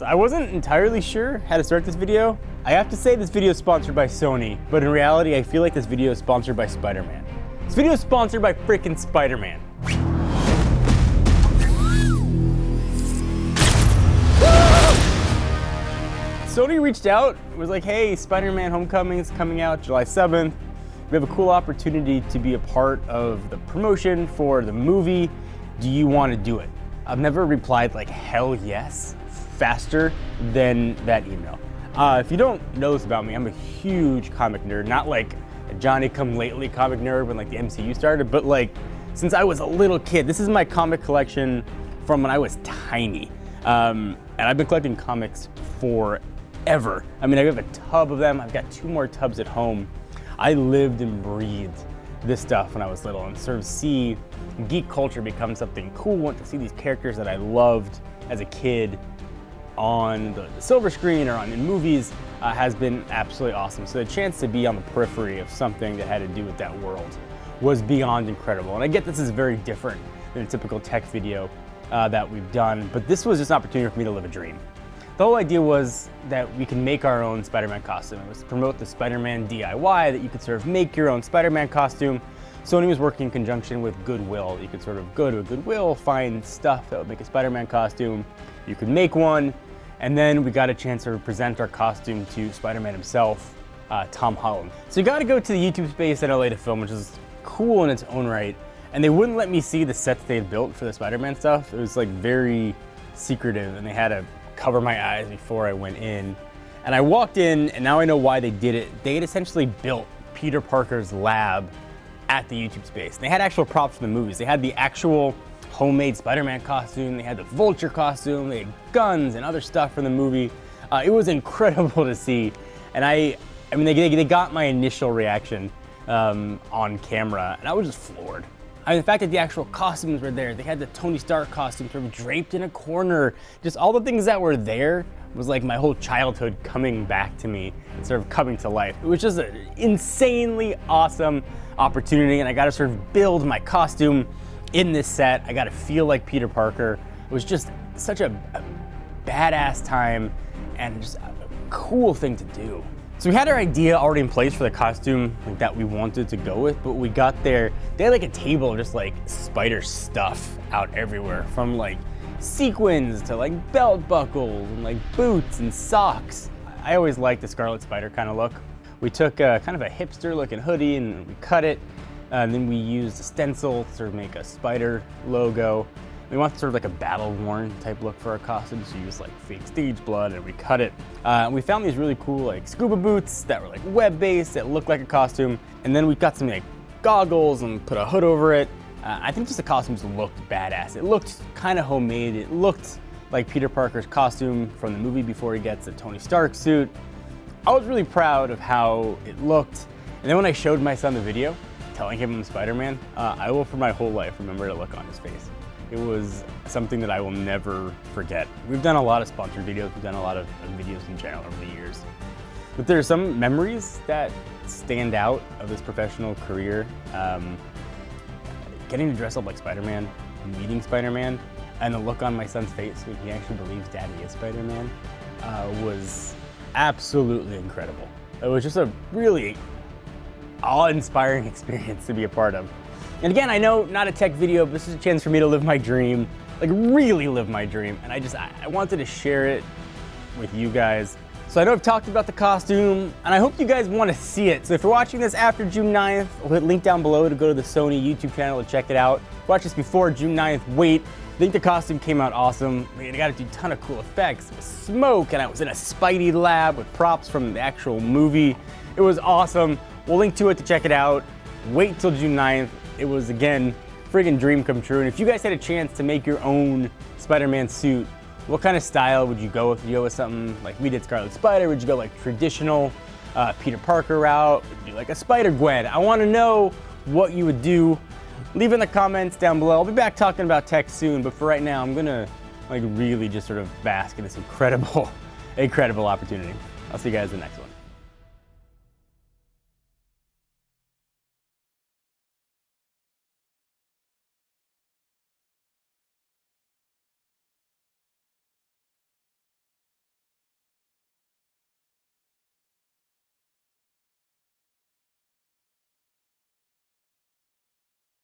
I wasn't entirely sure how to start this video. I have to say this video is sponsored by Sony, but in reality, I feel like this video is sponsored by Spider-Man. This video is sponsored by freaking Spider-Man. Sony reached out, was like, hey, Spider-Man Homecoming is coming out July 7th. We have a cool opportunity to be a part of the promotion for the movie. Do you want to do it? I've never replied like hell yes faster than that email. If you don't know this about me, I'm a huge comic nerd, not like a Johnny-come-lately comic nerd when like the MCU started, but like since I was a little kid. This is my comic collection from when I was tiny. And I've been collecting comics forever. I mean, I have a tub of them. I've got 2 more tubs at home. I lived and breathed this stuff when I was little, and sort of see geek culture become something cool, and to see these characters that I loved as a kid on the silver screen or in movies has been absolutely awesome. So the chance to be on the periphery of something that had to do with that world was beyond incredible. And I get this is very different than a typical tech video that we've done, but this was just an opportunity for me to live a dream. The whole idea was that we can make our own Spider-Man costume. It was to promote the Spider-Man DIY, that you could sort of make your own Spider-Man costume. Sony was working in conjunction with Goodwill. You could sort of go to a Goodwill, find stuff that would make a Spider-Man costume. You could make one, and then we got a chance to present our costume to Spider-Man himself, Tom Holland. So you got to go to the YouTube space in LA to film, which is cool in its own right. And they wouldn't let me see the sets they had built for the Spider-Man stuff. It was like very secretive, and they had to cover my eyes before I went in. And I walked in, and now I know why they did it. They had essentially built Peter Parker's lab at the YouTube space. They had actual props from the movies. They had the actual homemade Spider-Man costume. They had the Vulture costume. They had guns and other stuff from the movie. It was incredible to see. And I mean, they got my initial reaction on camera, and I was just floored. I mean, the fact that the actual costumes were there, they had the Tony Stark costume sort of draped in a corner, just all the things that were there was like my whole childhood coming back to me and sort of coming to life. It was just an insanely awesome opportunity, and I got to sort of build my costume in this set. I got to feel like Peter Parker. It was just such a badass time and just a cool thing to do. So we had our idea already in place for the costume like that we wanted to go with, but when we got there, they had like a table of just like spider stuff out everywhere, from like sequins to like belt buckles and like boots and socks. I always liked the Scarlet Spider kind of look. We took kind of a hipster looking hoodie and we cut it, and then we used a stencil to sort of make a spider logo. We wanted sort of like a battle-worn type look for our costumes, so we used like fake stage blood, and we cut it. We found these really cool like scuba boots that were like web-based, that looked like a costume, and then we got some like goggles and put a hood over it. I think just the costumes looked badass. It looked kind of homemade. It looked like Peter Parker's costume from the movie before he gets the Tony Stark suit. I was really proud of how it looked, and then when I showed my son the video, telling him I'm Spider-Man, I will for my whole life remember the look on his face. It was something that I will never forget. We've done a lot of sponsored videos, we've done a lot of videos in channel over the years. But there are some memories that stand out of this professional career. Getting to dress up like Spider-Man, meeting Spider-Man, and the look on my son's face when he actually believes Daddy is Spider-Man was absolutely incredible. It was just a really awe-inspiring experience to be a part of. And again, I know not a tech video, but this is a chance for me to live my dream, like really live my dream. And I wanted to share it with you guys. So I know I've talked about the costume, and I hope you guys want to see it. So if you're watching this after June 9th, I'll hit link down below to go to the Sony YouTube channel to check it out. If you watch this before June 9th, wait. I think the costume came out awesome. I mean, I got to do a ton of cool effects with smoke, and I was in a Spidey lab with props from the actual movie. It was awesome. We'll link to it to check it out. Wait till June 9th. It was, again, friggin' dream come true. And if you guys had a chance to make your own Spider-Man suit, what kind of style would you go with? Would you go with something like we did Scarlet Spider? Would you go like traditional Peter Parker route? Would you do like a Spider-Gwen? I want to know what you would do. Leave in the comments down below. I'll be back talking about tech soon, but for right now, I'm gonna like really just sort of bask in this incredible opportunity. I'll see you guys in the next one.